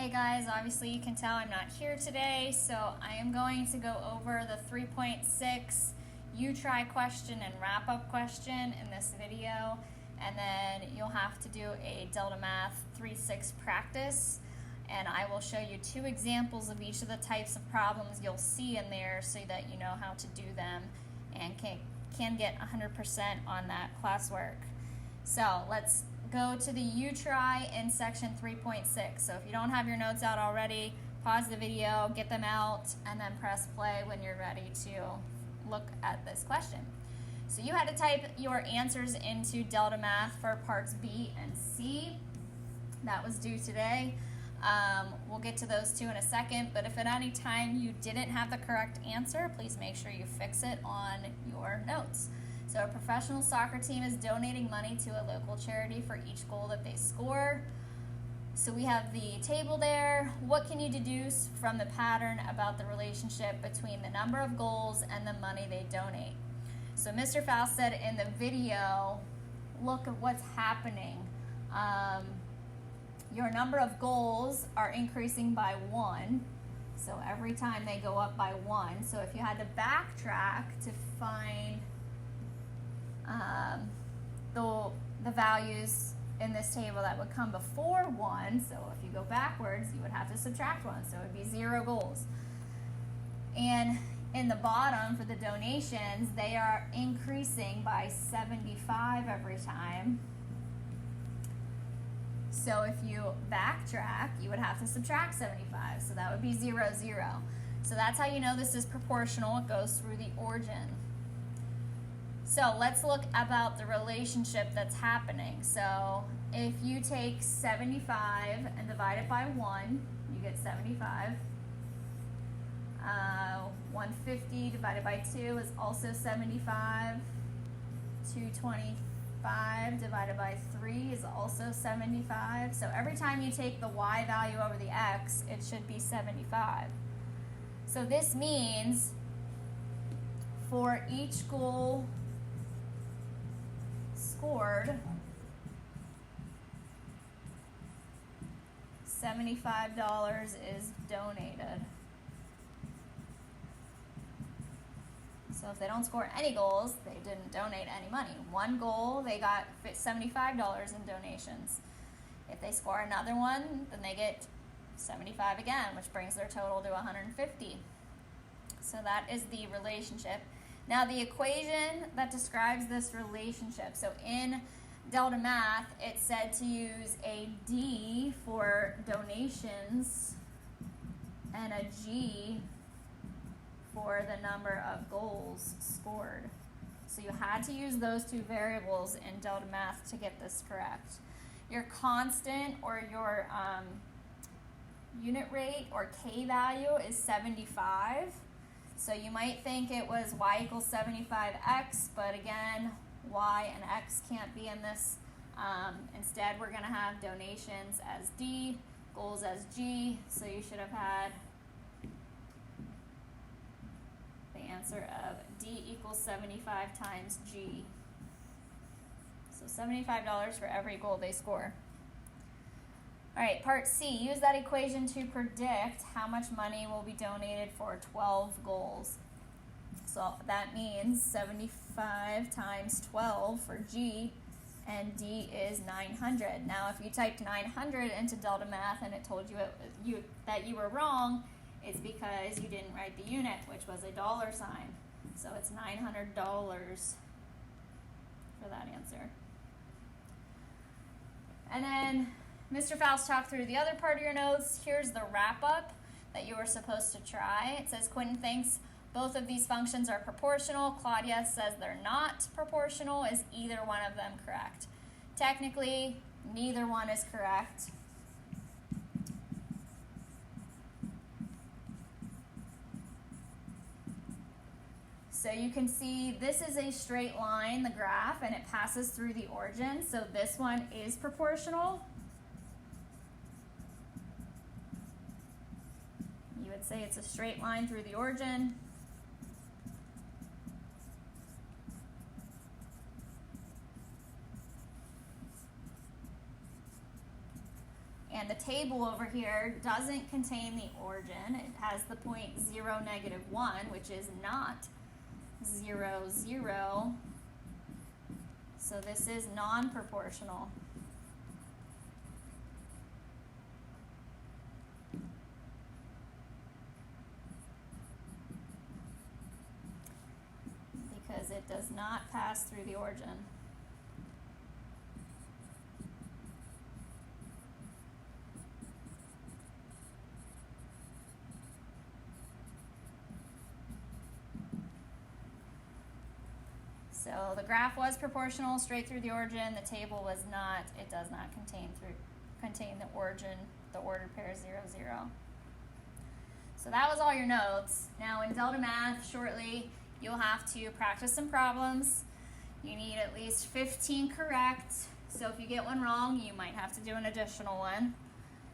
Hey guys, obviously you can tell I'm not here today, so I am going to go over the 3.6 you try question and wrap up question in this video, and then you'll have to do a Delta Math 3.6 practice, and I will show you two examples of each of the types of problems you'll see in there so that you know how to do them and can get 100% on that classwork. So let's go to the you try in section 3.6. So if you don't have your notes out already, pause the video, get them out, and then press play when you're ready to look at this question. So you had to type your answers into Delta Math for parts B and C. That was due today. We'll get to those two in a second, but if at any time you didn't have the correct answer, please make sure you fix it on your notes. So a professional soccer team is donating money to a local charity for each goal that they score. So we have the table there. What can you deduce from the pattern about the relationship between the number of goals and the money they donate? So Mr. Faust said in the video, look at what's happening. Your number of goals are increasing by 1. So every time they go up by 1. So if you had to backtrack to find the values in this table that would come before 1, so if you go backwards, you would have to subtract 1, so it would be 0 goals. And in the bottom for the donations, they are increasing by 75 every time. So if you backtrack, you would have to subtract 75, so that would be 0, 0. So that's how you know this is proportional. It goes through the origin. So let's look about the relationship that's happening. So if you take 75 and divide it by 1, you get 75. 150 divided by 2 is also 75. 225 divided by 3 is also 75. So every time you take the y value over the x, it should be 75. So this means for each goal scored, $75 is donated. So if they don't score any goals, they didn't donate any money. One goal, they got $75 in donations. If they score another one, then they get 75 again, which brings their total to 150. So that is the relationship. Now the equation that describes this relationship, so in Delta Math, it said to use a D for donations and a G for the number of goals scored. So you had to use those two variables in Delta Math to get this correct. Your constant or your unit rate or K value is 75. So you might think it was y equals 75x, but again, y and x can't be in this. Instead, we're going to have donations as D, goals as G, so you should have had the answer of D equals 75 times G. So $75 for every goal they score. All right, part C, use that equation to predict how much money will be donated for 12 goals. So that means 75 times 12 for G, and D is 900. Now, if you typed 900 into Delta Math and it told you that you were wrong, it's because you didn't write the unit, which was a dollar sign. So it's $900 for that answer. And then Mr. Faust talked through the other part of your notes. Here's the wrap-up that you were supposed to try. It says Quentin thinks both of these functions are proportional. Claudia says they're not proportional. Is either one of them correct? Technically, neither one is correct. So you can see this is a straight line, the graph, and it passes through the origin. So this one is proportional. You would say it's a straight line through the origin. And the table over here doesn't contain the origin. It has the point 0, -1, which is not 0, 0. So this is non-proportional. Because it does not pass through the origin. So the graph was proportional straight through the origin. The table was not. It does not contain the origin, the ordered pair 0, 0. So that was all your notes. Now in Delta Math, shortly, you'll have to practice some problems. You need at least 15 correct. So if you get one wrong, you might have to do an additional one.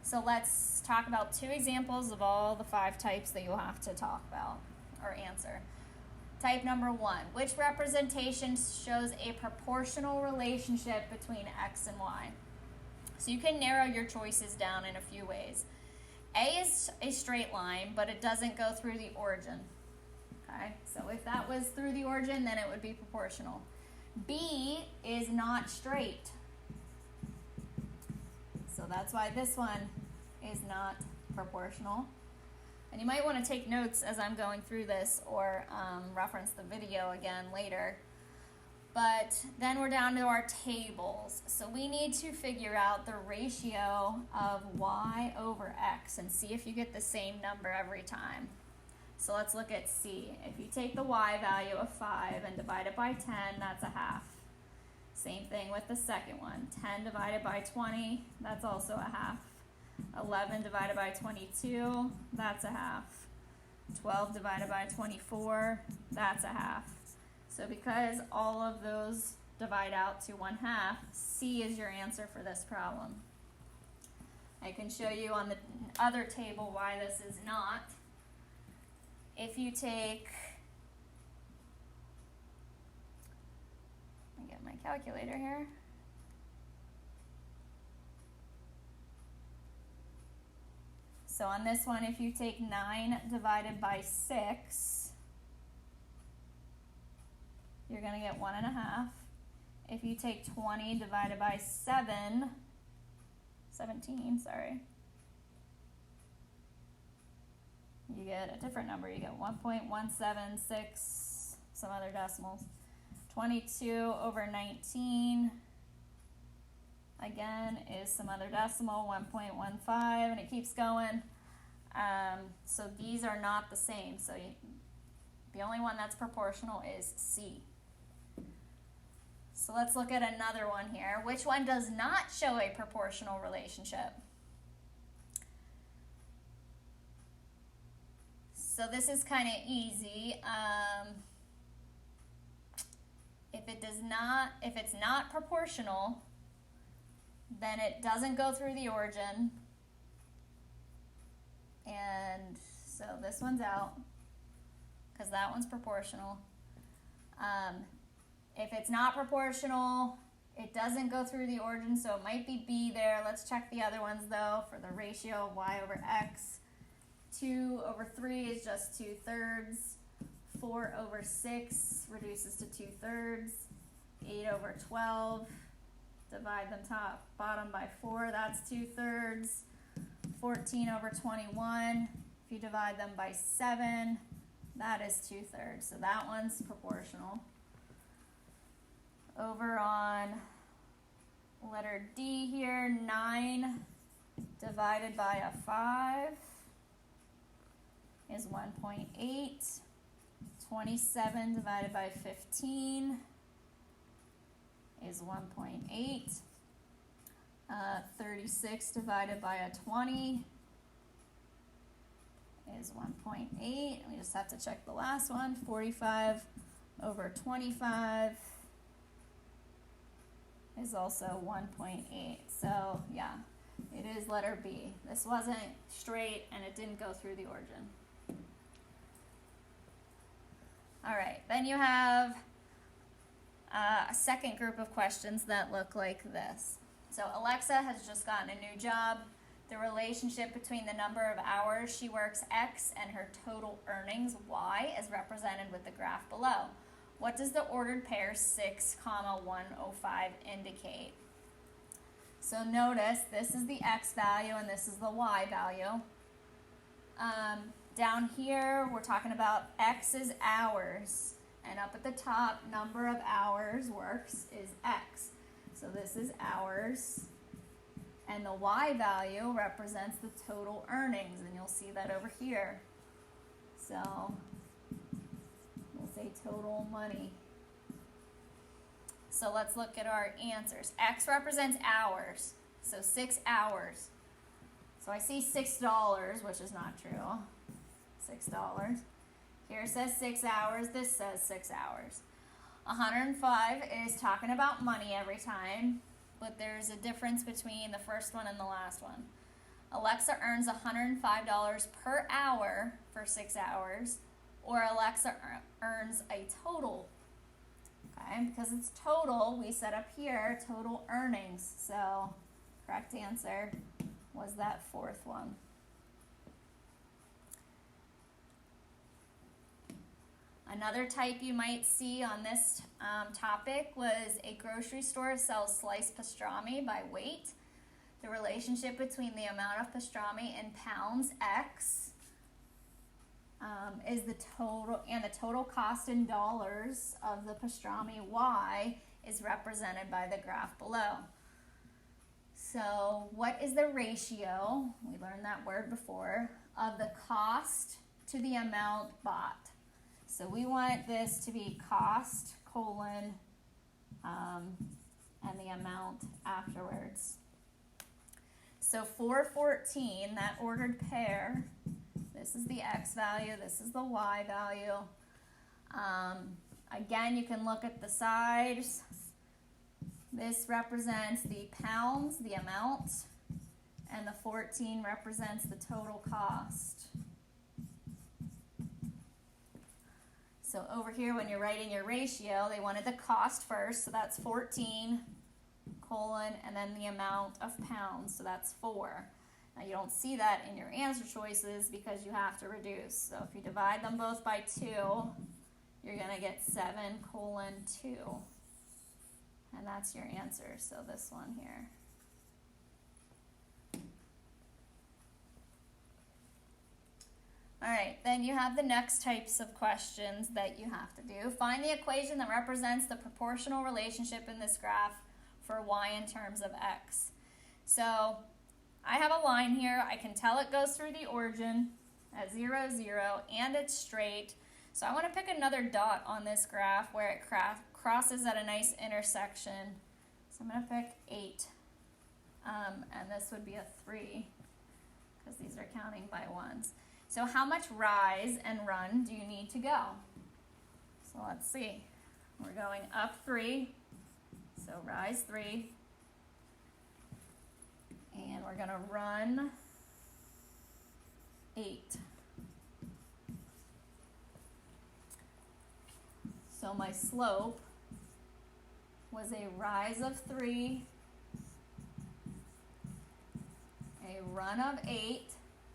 So let's talk about 2 examples of all the 5 types that you'll have to talk about or answer. Type number 1, which representation shows a proportional relationship between x and y? So you can narrow your choices down in a few ways. A is a straight line, but it doesn't go through the origin. Okay, so if that was through the origin, then it would be proportional. B is not straight. So that's why this one is not proportional. And you might want to take notes as I'm going through this or reference the video again later. But then we're down to our tables. So we need to figure out the ratio of y over x and see if you get the same number every time. So let's look at C. If you take the y value of 5 and divide it by 10, that's a half. Same thing with the second one. 10 divided by 20, that's also a half. 11 divided by 22, that's a half. 12 divided by 24, that's a half. So because all of those divide out to 1/2, C is your answer for this problem. I can show you on the other table why this is not. If you take, let me get my calculator here. So on this one, if you take 9 divided by 6, you're going to get 1.5. If you take 20 divided by 17, you get a different number. You get 1.176, some other decimals. 22 over 19, again, is some other decimal, 1.15, and it keeps going. So these are not the same. So the only one that's proportional is C. So let's look at another one here. Which one does not show a proportional relationship? So this is kind of easy. If it's not proportional, then it doesn't go through the origin. And so this one's out because that one's proportional. If it's not proportional, it doesn't go through the origin, so it might be B there. Let's check the other ones though for the ratio of y over x. 2 over 3 is just 2/3. 4 over 6 reduces to 2/3. 8 over 12, divide them top, bottom by 4, that's 2/3. 14 over 21, if you divide them by 7, that is 2/3. So that one's proportional. Over on letter D here, 9 divided by a 5 is 1.8. 27 divided by 15 is 1.8. 36 divided by a 20 is 1.8. We just have to check the last one. 45 over 25 is also 1.8. So yeah, it is letter B. This wasn't straight and it didn't go through the origin. All right, then you have a second group of questions that look like this. So Alexa has just gotten a new job. The relationship between the number of hours she works, X, and her total earnings, Y, is represented with the graph below. What does the ordered pair 6, 105 indicate? So notice this is the X value and this is the Y value. Down here, we're talking about X is hours. And up at the top, number of hours works is X. So this is hours. And the Y value represents the total earnings. And you'll see that over here. So we'll say total money. So let's look at our answers. X represents hours. So 6 hours. So I see $6, which is not true. $6. Here says 6 hours. This says 6 hours. 105 is talking about money every time, but there's a difference between the first one and the last one. Alexa earns $105 per hour for 6 hours, or Alexa earns a total. Okay, because it's total, we set up here total earnings. So correct answer was that fourth one. Another type you might see on this topic was a grocery store sells sliced pastrami by weight. The relationship between the amount of pastrami in pounds, X, is the total, and the total cost in dollars of the pastrami, Y, is represented by the graph below. So what is the ratio, we learned that word before, of the cost to the amount bought? So we want this to be cost, colon, and the amount afterwards. So 414, that ordered pair, this is the X value, this is the Y value. Again, you can look at the sides. This represents the pounds, the amount, and the 14 represents the total cost. So over here, when you're writing your ratio, they wanted the cost first, so that's 14, colon, and then the amount of pounds, so that's 4. Now you don't see that in your answer choices because you have to reduce. So if you divide them both by 2, you're going to get 7, colon, 2. And that's your answer, so this one here. All right, then you have the next types of questions that you have to do. Find the equation that represents the proportional relationship in this graph for Y in terms of X. So I have a line here. I can tell it goes through the origin at 0, 0, and it's straight. So I want to pick another dot on this graph where it crosses at a nice intersection. So I'm going to pick 8, and this would be a 3 because these are counting by ones. So how much rise and run do you need to go? So let's see. We're going up 3, so rise 3. And we're going to run 8. So my slope was a rise of 3, a run of 8.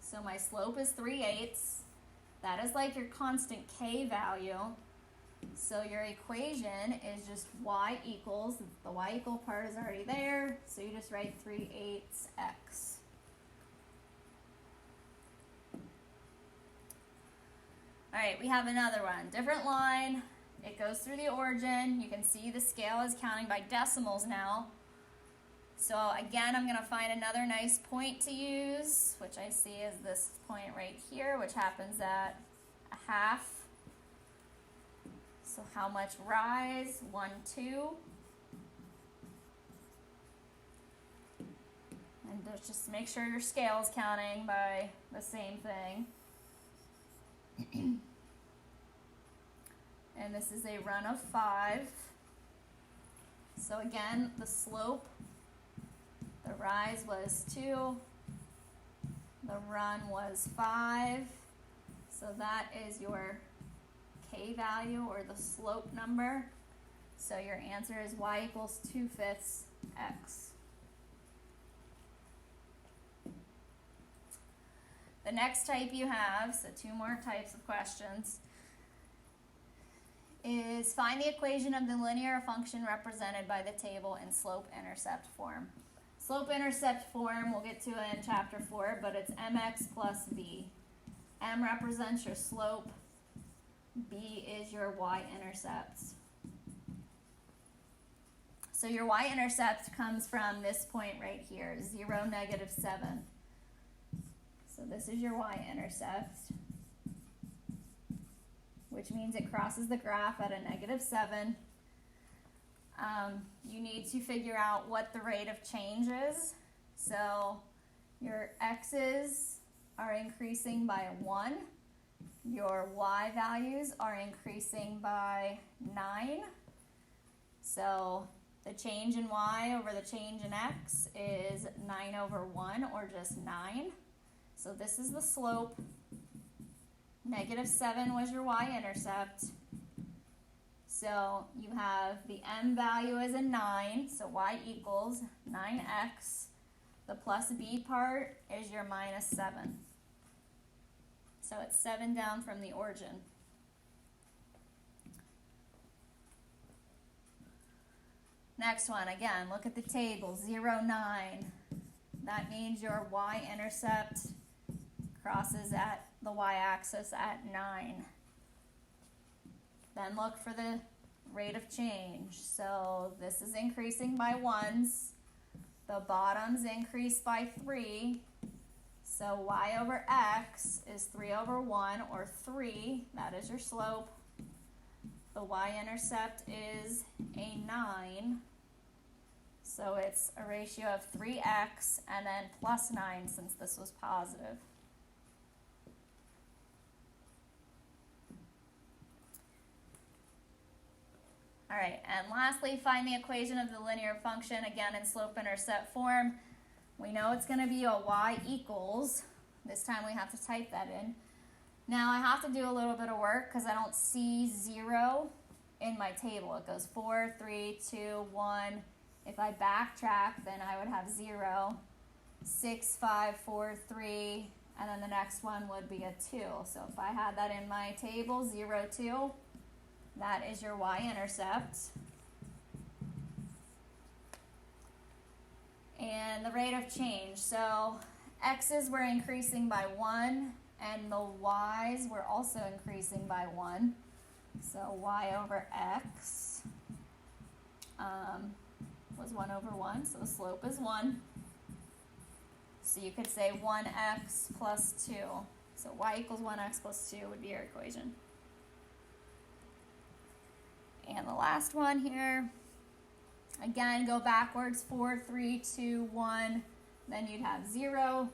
So my slope is 3/8. That is like your constant K value. So your equation is just Y equals, the Y equal part is already there, so you just write 3/8 X. All right, we have another one. Different line. It goes through the origin. You can see the scale is counting by decimals now. So again, I'm going to find another nice point to use, which I see is this point right here, which happens at a half. So how much rise? 1, 2. And just make sure your scale is counting by the same thing. And this is a run of 5. So again, the slope, the rise was 2, the run was 5, so that is your K value or the slope number. So your answer is Y equals 2/5 X. the next type you have, so 2 more types of questions, is find the equation of the linear function represented by the table in slope-intercept form. Slope-intercept form we'll get to in chapter 4, but it's mx plus b. M represents your slope, b is your y-intercept. So your y-intercept comes from this point right here, 0, -7. So this is your y-intercept, which means it crosses the graph at a -7. You need to figure out what the rate of change is. So your x's are increasing by 1. Your y values are increasing by 9. So the change in y over the change in x is 9/1, or just 9. So this is the slope. -7 was your y-intercept. So you have the m value is a 9, so y equals 9x. The plus b part is your -7. So it's 7 down from the origin. Next one, again, look at the table, 0, 9. That means your y-intercept crosses at the y-axis at 9. Then look for the rate of change. So this is increasing by 1s. The bottoms increase by 3. So y over x is 3/1, or 3. That is your slope. The y-intercept is a 9. So it's a ratio of 3x and then plus 9 since this was positive. All right, and lastly, find the equation of the linear function, again in slope-intercept form. We know it's going to be a y equals. This time we have to type that in. Now I have to do a little bit of work because I don't see 0 in my table. It goes 4, 3, 2, 1. If I backtrack, then I would have 0, 6, 5, 4, 3, and then the next one would be a 2. So if I had that in my table, 0, 2, that is your y-intercept. And the rate of change. So x's were increasing by 1, and the y's were also increasing by 1. So y over x was 1/1, so the slope is 1. So you could say 1x plus 2. So y equals 1x plus 2 would be your equation. And the last one here, again, go backwards, 4, 3, 2, 1, then you'd have 0.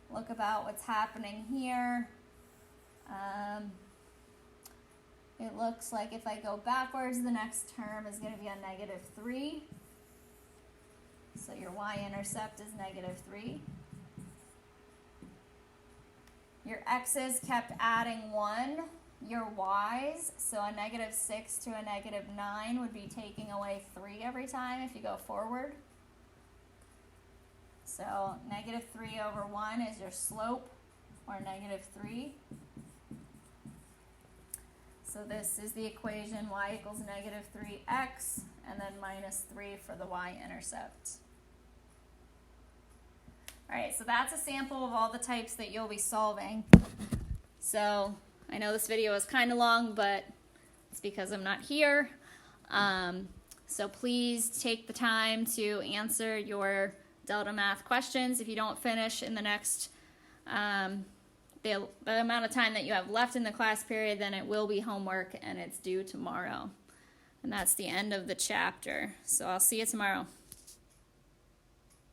Look about what's happening here. It looks like if I go backwards, the next term is going to be a -3. So your y-intercept is -3. Your x's kept adding 1. Your y's, so a -6 to a -9 would be taking away 3 every time if you go forward. So -3/1 is your slope, or -3. So this is the equation, y equals -3x, and then -3 for the y-intercept. All right, so that's a sample of all the types that you'll be solving. So I know this video is kind of long, but it's because I'm not here. So please take the time to answer your Delta Math questions. If you don't finish in the next, the amount of time that you have left in the class period, then it will be homework and it's due tomorrow. And that's the end of the chapter. So I'll see you tomorrow.